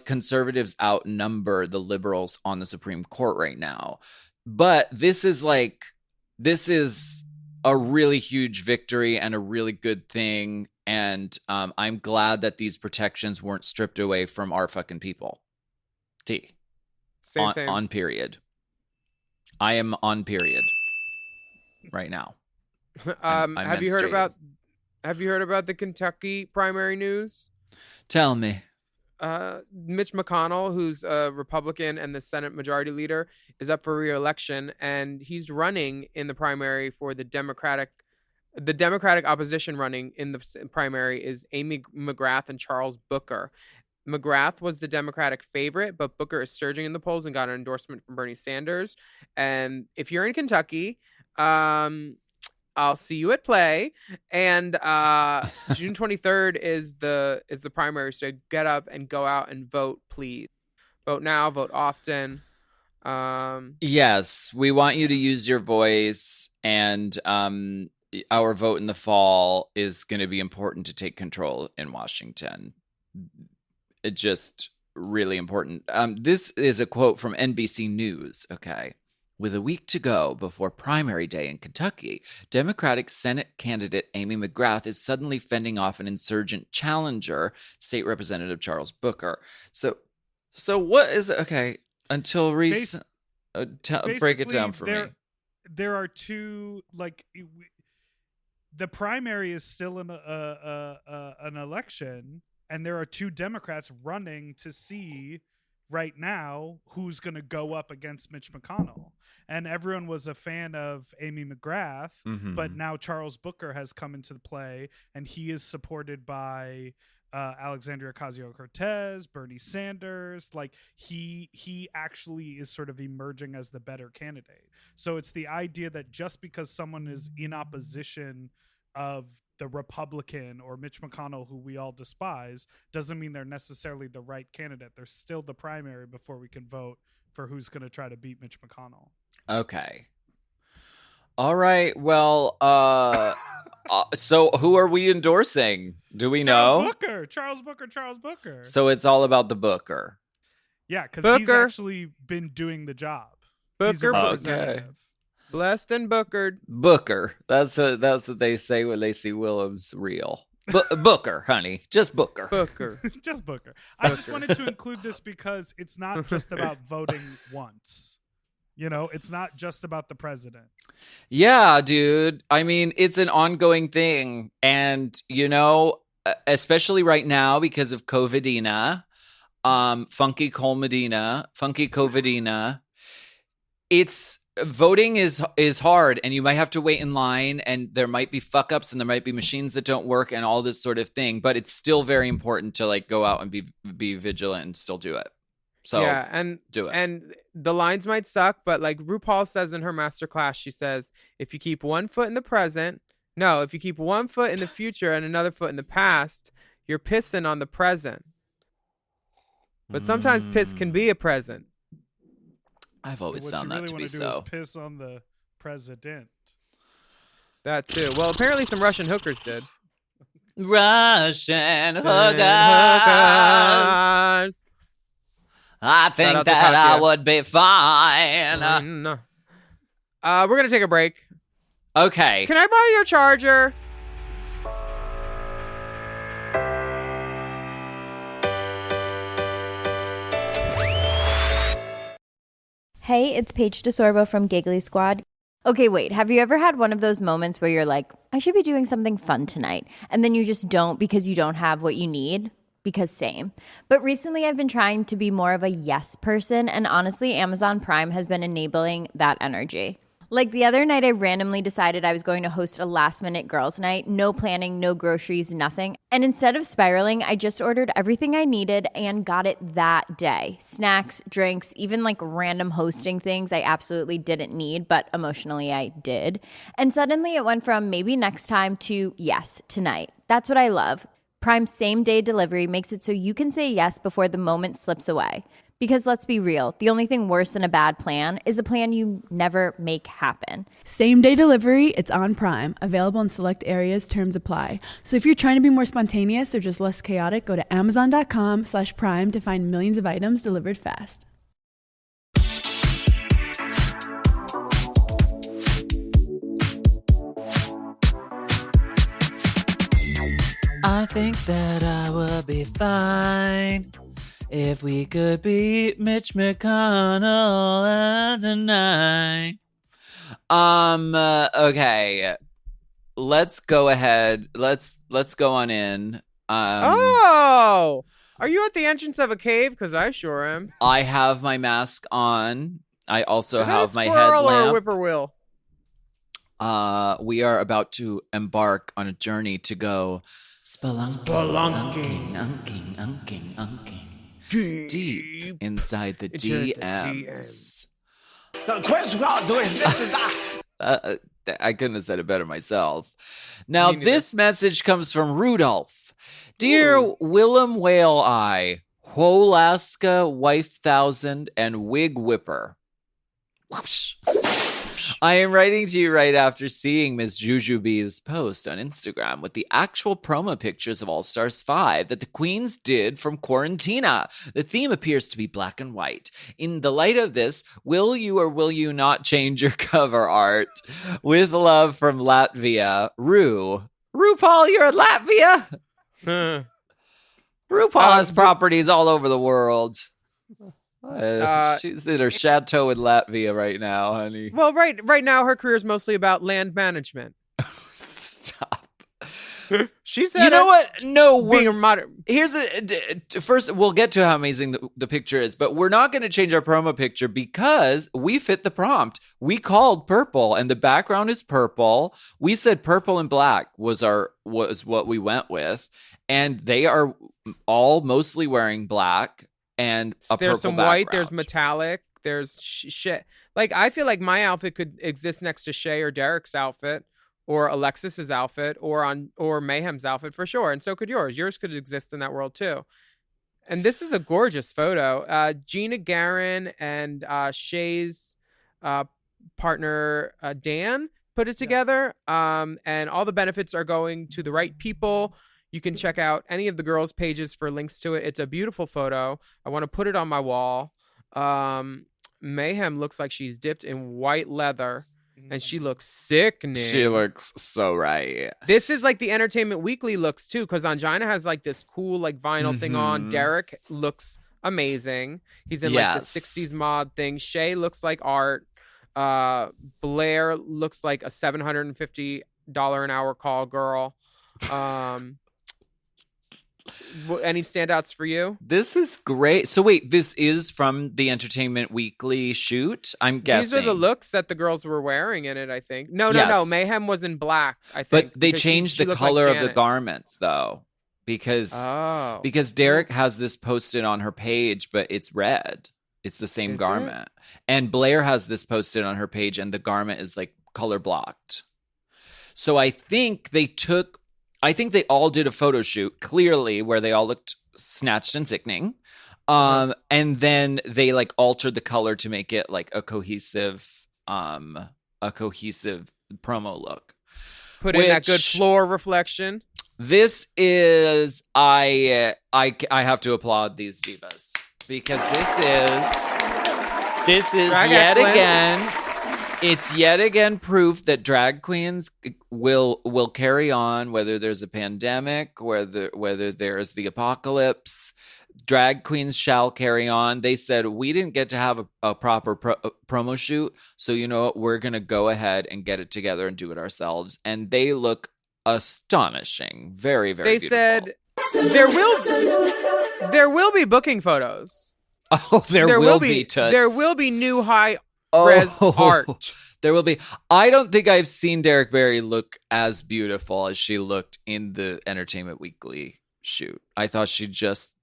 conservatives outnumber the liberals on the Supreme Court right now. But this is a really huge victory and a really good thing. And I'm glad that these protections weren't stripped away from our fucking people. Same. On period. I am on period right now. Have you heard about the Kentucky primary news? Tell me. Mitch McConnell, who's a Republican and the Senate Majority Leader, is up for re-election, and he's running in the primary for the Democratic opposition. Running in the primary is Amy McGrath and Charles Booker. McGrath was the Democratic favorite, but Booker is surging in the polls and got an endorsement from Bernie Sanders. And if you're in Kentucky, I'll see you at play. And June 23rd is the primary, so get up and go out and vote, please. Vote now, vote often. Yes, we want you to use your voice, and our vote in the fall is going to be important to take control in Washington. It's just really important. This is a quote from NBC News, okay? With a week to go before primary day in Kentucky, Democratic Senate candidate Amy McGrath is suddenly fending off an insurgent challenger, State Representative Charles Booker. So what is it? Okay, until recent... break it down for me. There are 2, like... The primary is still an election, and there are 2 Democrats running to see right now who's going to go up against Mitch McConnell. And everyone was a fan of Amy McGrath, but now Charles Booker has come into play, and he is supported by Alexandria Ocasio-Cortez, Bernie Sanders. Like he actually is sort of emerging as the better candidate. So it's the idea that just because someone is in opposition of the Republican or Mitch McConnell, who we all despise, doesn't mean they're necessarily the right candidate. They're still the primary before we can vote for who's going to try to beat Mitch McConnell. Okay. All right. Well, so who are we endorsing? Do we know? Charles Booker. So it's all about the Booker. Yeah, because he's actually been doing the job. Booker. He's a representative. Okay. Blessed and bookered. Booker. That's what they say when they see Willam's reel. Booker, honey. Just Booker. Booker. Just Booker. I just wanted to include this because it's not just about voting once. You know, it's not just about the president. Yeah, dude. I mean, it's an ongoing thing. And, you know, especially right now because of COVIDina, Funky COVIDina, it's voting is hard, and you might have to wait in line, and there might be fuck ups, and there might be machines that don't work, and all this sort of thing. But it's still very important to like go out and be vigilant and still do it. So yeah, and do it. And the lines might suck, but like RuPaul says in her masterclass, she says, if you keep one foot in the future and another foot in the past, you're pissing on the present. But sometimes piss can be a present. I've always what found you really that to be do so. Is piss on the president. That too. Well, apparently some Russian hookers did. Russian hookers. I think that I would be fine. We're going to take a break. Okay. Can I borrow your charger? Hey, it's Paige DeSorbo from Giggly Squad. Okay, wait, have you ever had one of those moments where you're like, I should be doing something fun tonight, and then you just don't because you don't have what you need? Because same. But recently I've been trying to be more of a yes person, and honestly, Amazon Prime has been enabling that energy. Like the other night, I randomly decided I was going to host a last-minute girls' night, no planning, no groceries, nothing. And instead of spiraling, I just ordered everything I needed and got it that day. Snacks, drinks, even like random hosting things I absolutely didn't need, but emotionally I did. And suddenly it went from maybe next time to yes, tonight. That's what I love. Prime's same-day delivery makes it so you can say yes before the moment slips away. Because let's be real, the only thing worse than a bad plan is a plan you never make happen. Same-day delivery, it's on Prime. Available in select areas, terms apply. So if you're trying to be more spontaneous or just less chaotic, go to amazon.com/prime to find millions of items delivered fast. I think that I would be fine if we could beat Mitch McConnell tonight. Okay. Let's go ahead. Let's go on in. Are you at the entrance of a cave? Because I sure am. I have my mask on. I also have my headlamp. Or a headlamp. whippoorwill? We are about to embark on a journey to go spelunking, unking. Deep inside the DMs. The question is this is I couldn't have said it better myself. Now, this message comes from Rudolph. Dear Willam Whale Eye, Wholaska Wife Thousand, and Wig Whipper. Whoosh. I am writing to you right after seeing Ms. Jujubee's post on Instagram with the actual promo pictures of All Stars 5 that the queens did from Quarantina. The theme appears to be black and white. In the light of this, will you or will you not change your cover art? With love from Latvia, RuPaul, you're in Latvia? RuPaul has properties all over the world. She's in her chateau in Latvia right now, honey. Well, right now her career is mostly about land management. Stop. She said, "You know what? No, here's first. We'll get to how amazing the picture is, but we're not going to change our promo picture because we fit the prompt. We called purple, and the background is purple. We said purple and black was what we went with, and they are all mostly wearing black." And there's some background. white, there's metallic, there's shit. Like, I feel like my outfit could exist next to Shay or Derek's outfit, or Alexis's outfit, or Mayhem's outfit for sure. And so could yours. Yours could exist in that world too. And this is a gorgeous photo. Gina Garin and Shay's partner Dan put it together. And all the benefits are going to the right people. You can check out any of the girls' pages for links to it. It's a beautiful photo. I want to put it on my wall. Mayhem looks like she's dipped in white leather. And she looks sickening. She looks so right. This is like the Entertainment Weekly looks too, because Angina has like this cool like vinyl thing on. Derek looks amazing. He's in like the 60s mod thing. Shay looks like art. Blair looks like a $750 an hour call girl. Any standouts for you? This is great. So wait, this is from the Entertainment Weekly shoot, I'm guessing. These are the looks that the girls were wearing in it, I think. No. Mayhem was in black, I think. But they changed the color of the garments, though. Because Derek has this posted on her page, but it's red. It's the same garment. And Blair has this posted on her page, and the garment is like color blocked. So I think they all did a photo shoot, clearly, where they all looked snatched and sickening. And then they like altered the color to make it like a cohesive promo look. Put in that good floor reflection. This is I have to applaud these divas, because this is yet again. It's yet again proof that drag queens will carry on, whether there's a pandemic, whether there's the apocalypse. Drag queens shall carry on. They said, we didn't get to have a proper promo shoot, so you know what? We're going to go ahead and get it together and do it ourselves. And they look astonishing. Very, very beautiful. They said there will be booking photos. Oh, there will be toots. There will be new high res art. There will be. I don't think I've seen Derek Barry look as beautiful as she looked in the Entertainment Weekly shoot. I thought she just,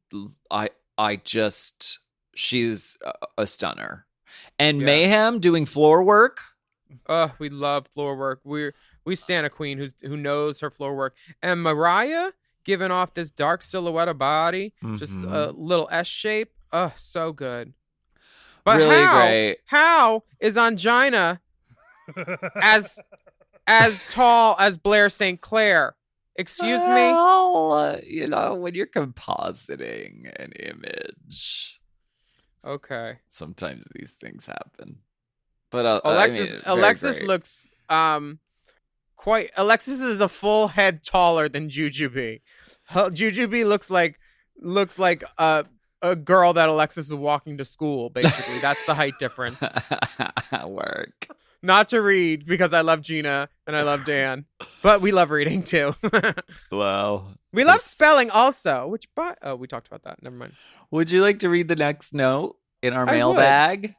she's a stunner. And Mayhem doing floor work. Oh, we love floor work. We stand a queen who knows her floor work. And Mariah giving off this dark silhouette of body, just a little S shape. Oh, so good. But really great. How is Angina as tall as Blair St. Clair? Excuse me? You know, when you're compositing an image. Okay. Sometimes these things happen. But Alexis looks Alexis is a full head taller than Jujubee. Jujubee looks like a girl that Alexis is walking to school, basically. That's the height difference. Work. Not to read, because I love Gina and I love Dan. But we love reading, too. Wow. We love spelling also, we talked about that. Never mind. Would you like to read the next note in our mailbag?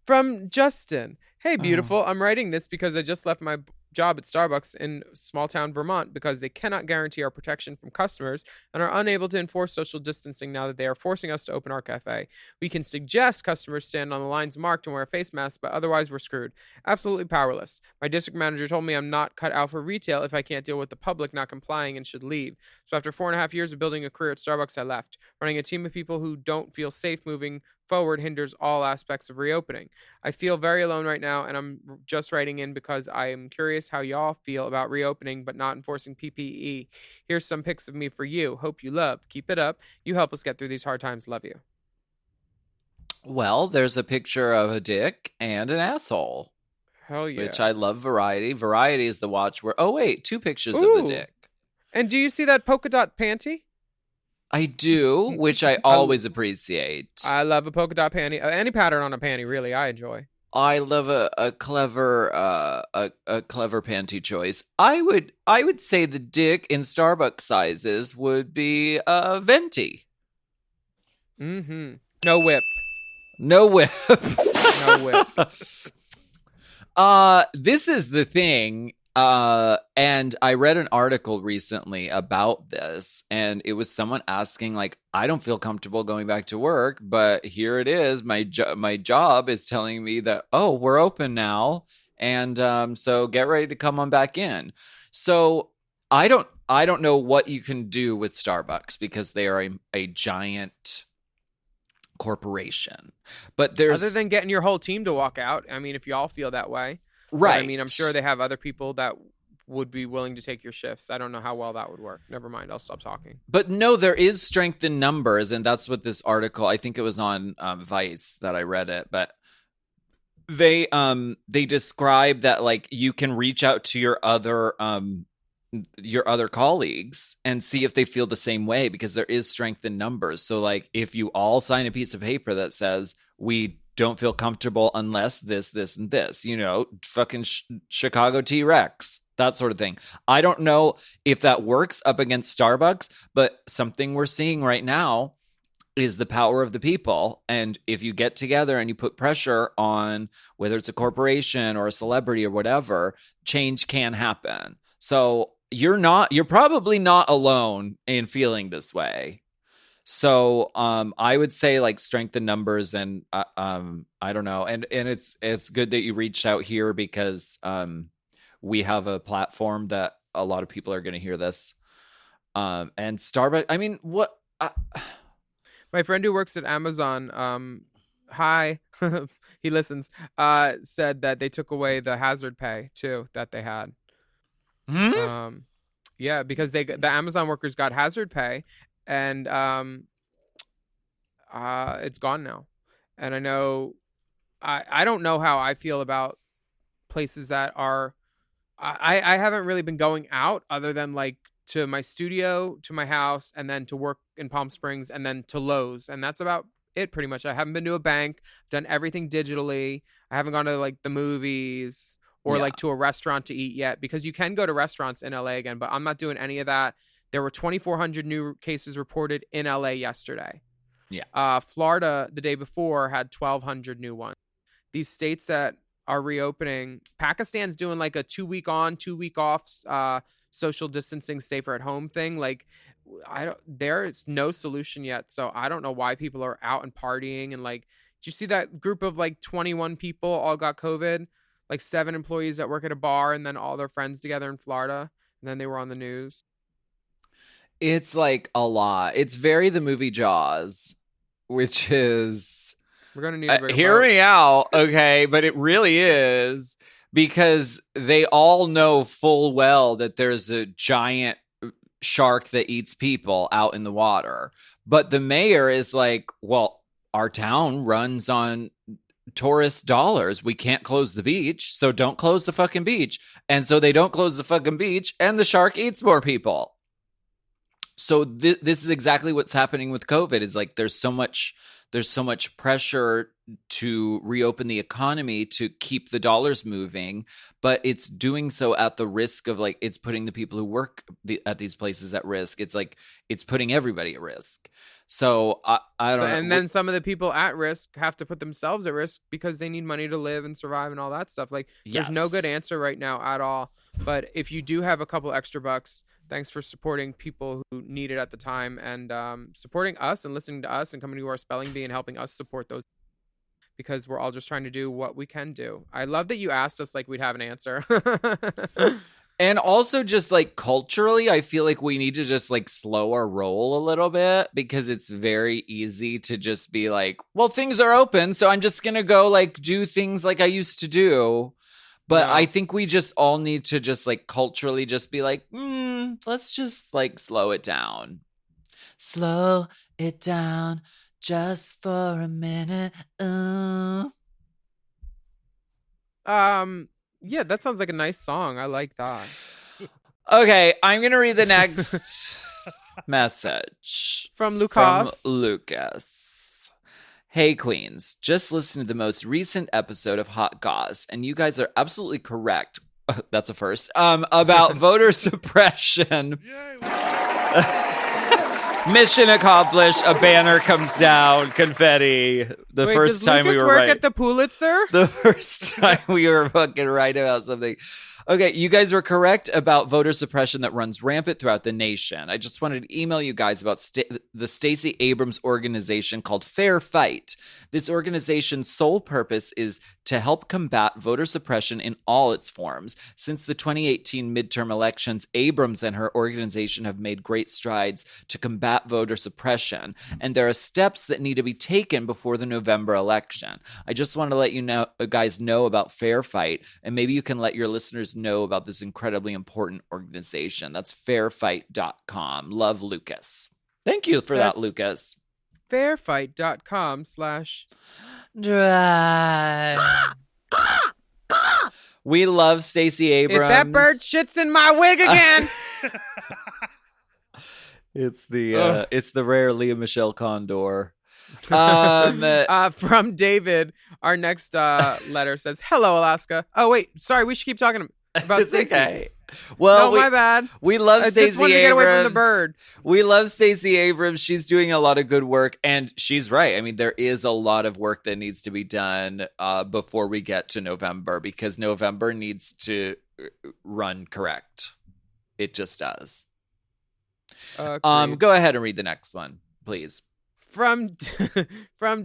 From Justin. Hey, beautiful. I'm writing this because I just left my job at Starbucks in small town Vermont because they cannot guarantee our protection from customers and are unable to enforce social distancing now that they are forcing us to open our cafe. We can suggest customers stand on the lines marked and wear a face mask, but otherwise we're screwed. Absolutely powerless. My district manager told me I'm not cut out for retail if I can't deal with the public not complying and should leave. So after 4.5 years of building a career at Starbucks, I left. Running a team of people who don't feel safe moving forward hinders all aspects of reopening. I feel very alone right now, and I'm just writing in because I am curious how y'all feel about reopening but not enforcing PPE. Here's some pics of me for you. Hope you love. Keep it up. You help us get through these hard times. Love you. Well, there's a picture of a dick and an asshole. Hell yeah. Which I love Variety. Variety is the watch where, oh wait, 2 pictures of the dick. And do you see that polka dot panty? I do, which I always appreciate. I love a polka dot panty. Any pattern on a panty, really, I enjoy. I love a clever panty choice. I would say the dick in Starbucks sizes would be venti. Mm-hmm. No whip. No whip. No whip. This is the thing. And I read an article recently about this, and it was someone asking, like, I don't feel comfortable going back to work, but here it is. My job is telling me that, oh, we're open now. And, so get ready to come on back in. So I don't know what you can do with Starbucks because they are a giant corporation, but there's other than getting your whole team to walk out. I mean, if y'all feel that way. Right. But, I mean, I'm sure they have other people that would be willing to take your shifts. I don't know how well that would work. Never mind. I'll stop talking. But no, there is strength in numbers. And that's what this article, I think it was on Vice that I read it. But They describe that like you can reach out to your other colleagues and see if they feel the same way, because there is strength in numbers. So like if you all sign a piece of paper that says we don't feel comfortable unless this, and this, fucking Chicago T-Rex, that sort of thing. I don't know if that works up against Starbucks, but something we're seeing right now is the power of the people. And if you get together and you put pressure on, whether it's a corporation or a celebrity or whatever, change can happen. So you're probably not alone in feeling this way. So I would say like strength in numbers, and I don't know. And it's good that you reached out here, because we have a platform that a lot of people are going to hear this. And Starbucks, I mean, what? My friend who works at Amazon, hi, he listens, said that they took away the hazard pay too that they had. Yeah, because the Amazon workers got hazard pay, and it's gone now. And I know, I don't know how I feel about places that are, I haven't really been going out other than like to my studio, to my house, and then to work in Palm Springs, and then to Lowe's. And that's about it pretty much. I haven't been to a bank, done everything digitally. I haven't gone to like the movies or like to a restaurant to eat yet, because you can go to restaurants in LA again, but I'm not doing any of that. There were 2,400 new cases reported in LA yesterday. Yeah. Florida the day before had 1,200 new ones. These states that are reopening, Pakistan's doing like a 2-week on, 2-week off, social distancing, safer at home thing. Like there is no solution yet. So I don't know why people are out and partying. And like, did you see that group of like 21 people all got COVID? Like 7 employees that work at a bar, and then all their friends together in Florida. And then they were on the news. It's like a lot. It's very the movie Jaws, which is... We're going to need a bigger hear boat. me out, okay? But it really is, because they all know full well that there's a giant shark that eats people out in the water. But the mayor is like, well, our town runs on tourist dollars. We can't close the beach, so don't close the fucking beach. And so they don't close the fucking beach, and the shark eats more people. So this is exactly what's happening with COVID. Is like there's so much pressure to reopen the economy to keep the dollars moving, but it's doing so at the risk of like, it's putting the people who work at these places at risk. It's like it's putting everybody at risk. So I don't know. And then some of the people at risk have to put themselves at risk because they need money to live and survive and all that stuff. Like there's no good answer right now at all. But if you do have a couple extra bucks, thanks for supporting people who need it at the time, and supporting us and listening to us and coming to our spelling bee and helping us support those, because we're all just trying to do what we can do. I love that you asked us like we'd have an answer. And also just like culturally, I feel like we need to just like slow our roll a little bit, because it's very easy to just be like, well, things are open, so I'm just going to go like do things like I used to do. But I think we just all need to just like culturally just be like, let's just like slow it down. Slow it down just for a minute. Yeah, that sounds like a nice song. I like that. Okay, I'm going to read the next message. From Lucas. From Lucas. Hey, Queens. Just listened to the most recent episode of Hot Goss, and you guys are absolutely correct. That's a first. About voter suppression. Mission accomplished. A banner comes down. Confetti. Wait, first time Lucas we were work right. at the Pulitzer? The first time we were fucking right about something. Okay, you guys were correct about voter suppression that runs rampant throughout the nation. I just wanted to email you guys about the Stacey Abrams organization called Fair Fight. This organization's sole purpose is to help combat voter suppression in all its forms. Since the 2018 midterm elections, Abrams and her organization have made great strides to combat voter suppression, and there are steps that need to be taken before the November election. I just want to let you guys know about Fair Fight, and maybe you can let your listeners know about this incredibly important organization. That's fairfight.com. Love, Lucas. Thank you for that, Lucas. Fairfight.com/drive. We love Stacey Abrams. If that bird shits in my wig again. It's the rare Leah Michelle Condor. From David, our next letter says, "Hello, Alaska." Oh wait, sorry, we should keep talking about Stacey. Okay. Well, no, my bad. We love Stacey Abrams. I just wanted to get away from the bird. We love Stacey Abrams. She's doing a lot of good work, and she's right. I mean, there is a lot of work that needs to be done before we get to November, because November needs to run correct. It just does. Go ahead and read the next one, please. From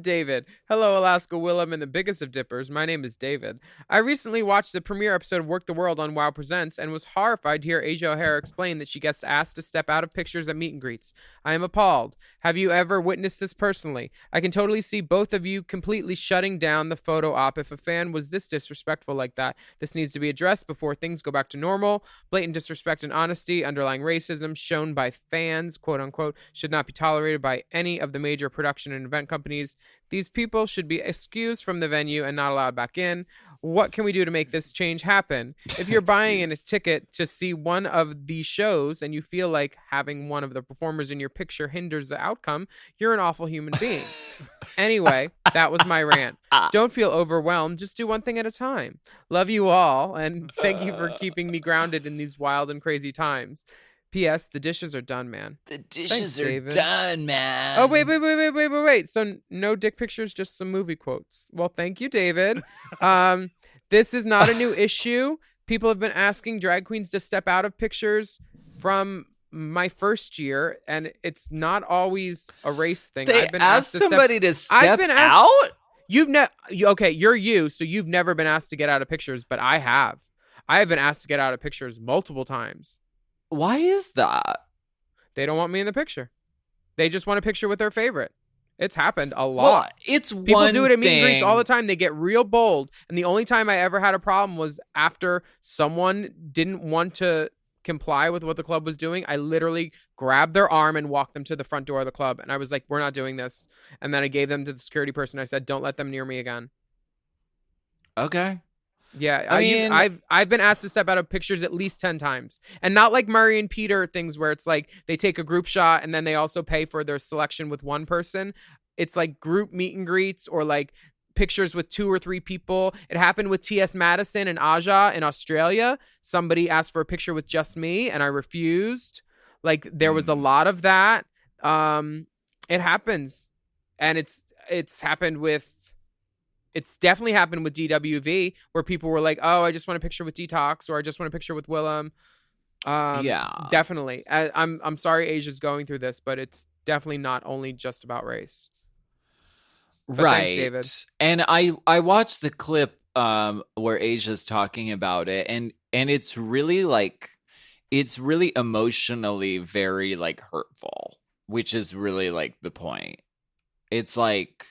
David. Hello, Alaska, Willam, and the biggest of dippers. My name is David. I recently watched the premiere episode of Work the World on WoW Presents and was horrified to hear Asia O'Hara explain that she gets asked to step out of pictures at meet and greets. I am appalled. Have you ever witnessed this personally? I can totally see both of you completely shutting down the photo op if a fan was this disrespectful like that. This needs to be addressed before things go back to normal. Blatant disrespect and honesty, underlying racism shown by fans, quote unquote, should not be tolerated by any of the major production and event companies. These people should be excused from the venue and not allowed back in. What can we do to make this change happen? If you're buying a ticket to see one of these shows and you feel like having one of the performers in your picture hinders the outcome, you're an awful human being. Anyway, that was my rant. Don't feel overwhelmed. Just do one thing at a time. Love you all, and thank you for keeping me grounded in these wild and crazy times. P.S. The dishes are done, man. The dishes are done, man. Oh, wait. So no dick pictures, just some movie quotes. Well, thank you, David. This is not a new issue. People have been asking drag queens to step out of pictures from my first year, and it's not always a race thing. I've been asked somebody to step out? You're you, so you've never been asked to get out of pictures, but I have. I have been asked to get out of pictures multiple times. Why is that? They don't want me in the picture. They just want a picture with their favorite. It's happened a lot. Well, it's people do it at meet and greets all the time. They get real bold. And the only time I ever had a problem was after someone didn't want to comply with what the club was doing. I literally grabbed their arm and walked them to the front door of the club. And I was like, we're not doing this. And then I gave them to the security person. I said, don't let them near me again. Okay. Yeah, I've been asked to step out of pictures at least 10 times. And not like Murray and Peter things where it's like they take a group shot and then they also pay for their selection with one person. It's like group meet and greets or like pictures with 2 or 3 people. It happened with T.S. Madison and Aja in Australia. Somebody asked for a picture with just me and I refused. Like there was a lot of that. It happens. And it's happened with... It's definitely happened with DWV where people were like, oh, I just want a picture with Detox or I just want a picture with Willam. Yeah, definitely. I'm sorry Asia's going through this, but it's definitely not only just about race. But right. Thanks, David. And I watched the clip where Asia's talking about it and it's really emotionally very like hurtful, which is really like the point. It's like,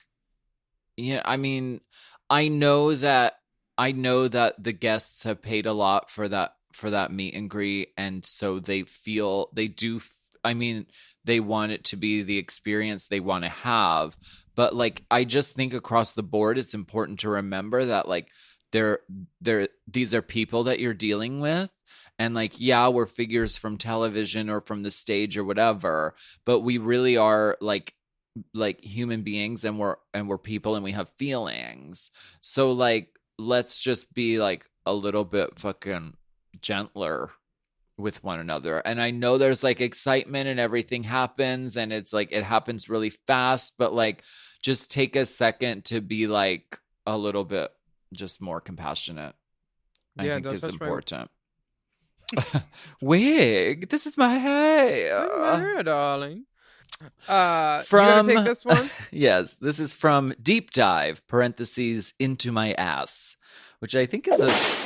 yeah, I mean, I know that the guests have paid a lot for that meet and greet, and so they want it to be the experience they want to have. But like, I just think across the board, it's important to remember that like these are people that you're dealing with. And like, yeah, we're figures from television or from the stage or whatever, but we really are like human beings and we're people and we have feelings. So like, let's just be like a little bit fucking gentler with one another. And I know there's like excitement and everything happens and it's like, it happens really fast, but like, just take a second to be like a little bit just more compassionate. I think it's important. Wig, this is my hair. My hair, darling. From you take this one? Yes, this is from Deep Dive (into my ass). which I think is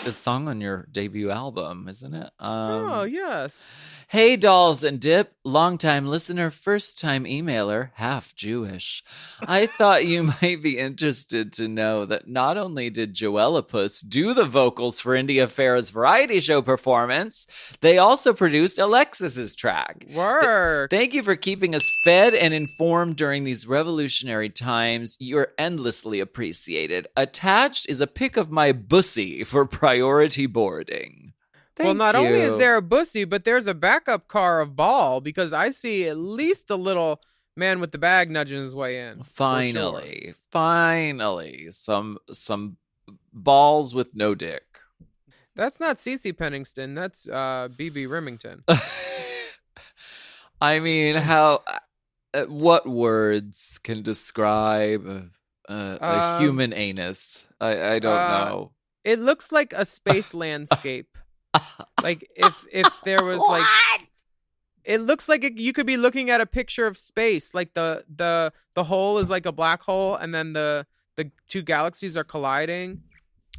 a song on your debut album, isn't it? Oh, yes. Hey, Dolls and Dip, long-time listener, first-time emailer, half Jewish. I thought you might be interested to know that not only did Joellapus do the vocals for India Farah's variety show performance, they also produced Alexis's track. Work. Thank you for keeping us fed and informed during these revolutionary times. You're endlessly appreciated. Attached is a pic of my Bussy for priority boarding. Well, not only is there a Bussy, but there's a backup car of Ball, because I see at least a little man with the bag nudging his way in. Finally, some balls with no dick. That's not Cece Penningston. That's BB Remington. I mean, what words can describe a human anus? I don't know. It looks like a space landscape. Like if there was like, it looks like you could be looking at a picture of space. Like the hole is like a black hole, and then the two galaxies are colliding.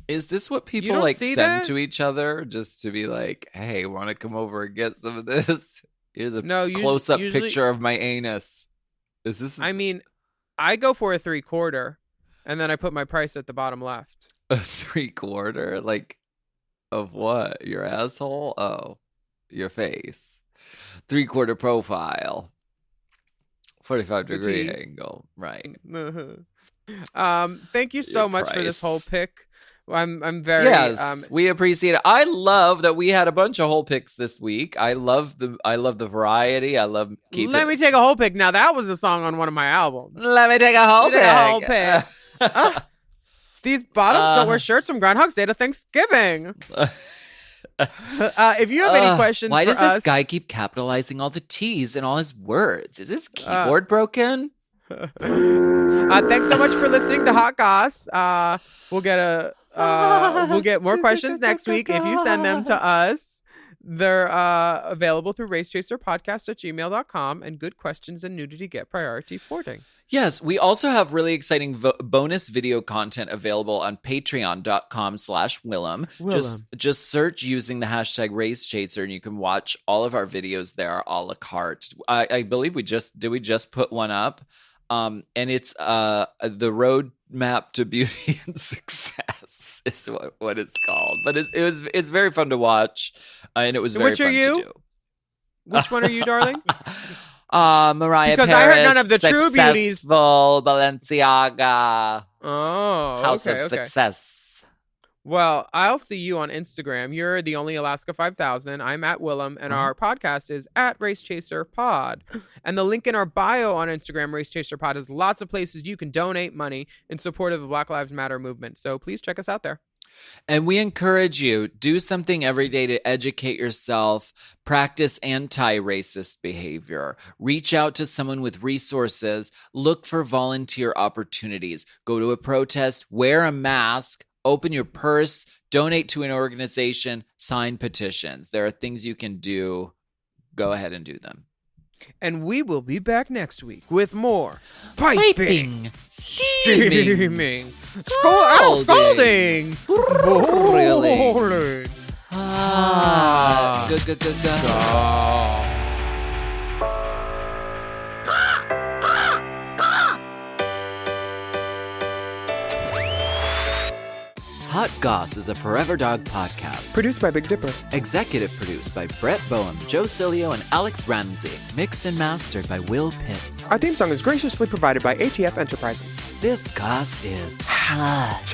Is this what people like send to each other just to be like, hey, want to come over and get some of this? Here's a close-up picture of my anus. Is this? I mean, I go for a 3/4, and then I put my price at the bottom left. A 3/4? Like, of what? Your asshole? Oh, your face. 3/4 profile. 45-degree angle. Right. Thank you so much for this whole pick. I'm very we appreciate it. I love that we had a bunch of whole picks this week. I love the variety. I love Let me take a whole pick. Now that was a song on one of my albums. Let me take a whole pick. These bottoms don't wear shirts from Groundhog's Day to Thanksgiving. If you have any questions why for does this guy keep capitalizing all the T's in all his words? Is his keyboard broken? Thanks so much for listening to Hot Goss. We'll get more questions next week if you send them to us. They're available through racechaserpodcast@gmail.com, and good questions and nudity get priority forwarding. Yes, we also have really exciting bonus video content available on patreon.com/Willam. Just search using the hashtag RaceChaser, and you can watch all of our videos there a la carte. I believe we just put one up, and it's the roadmap to beauty and success is what it's called. But it's very fun to watch, and it was very fun to do. Which one are you, darling? Mariah because Paris, I heard none of the true beauties. Balenciaga. Oh, House of Success. Well, I'll see you on Instagram. You're the only Alaska 5000. I'm at Willam, and our podcast is at RaceChaserPod. And the link in our bio on Instagram, RaceChaserPod, has lots of places you can donate money in support of the Black Lives Matter movement. So please check us out there. And we encourage you, do something every day to educate yourself, practice anti-racist behavior, reach out to someone with resources, look for volunteer opportunities, go to a protest, wear a mask, open your purse, donate to an organization, sign petitions. There are things you can do. Go ahead and do them. And we will be back next week with more piping, streaming, scolding, really. Good. Hot Goss is a Forever Dog podcast. Produced by Big Dipper. Executive produced by Brett Boehm, Joe Cilio, and Alex Ramsey. Mixed and mastered by Will Pitts. Our theme song is graciously provided by ATF Enterprises. This Goss is hot.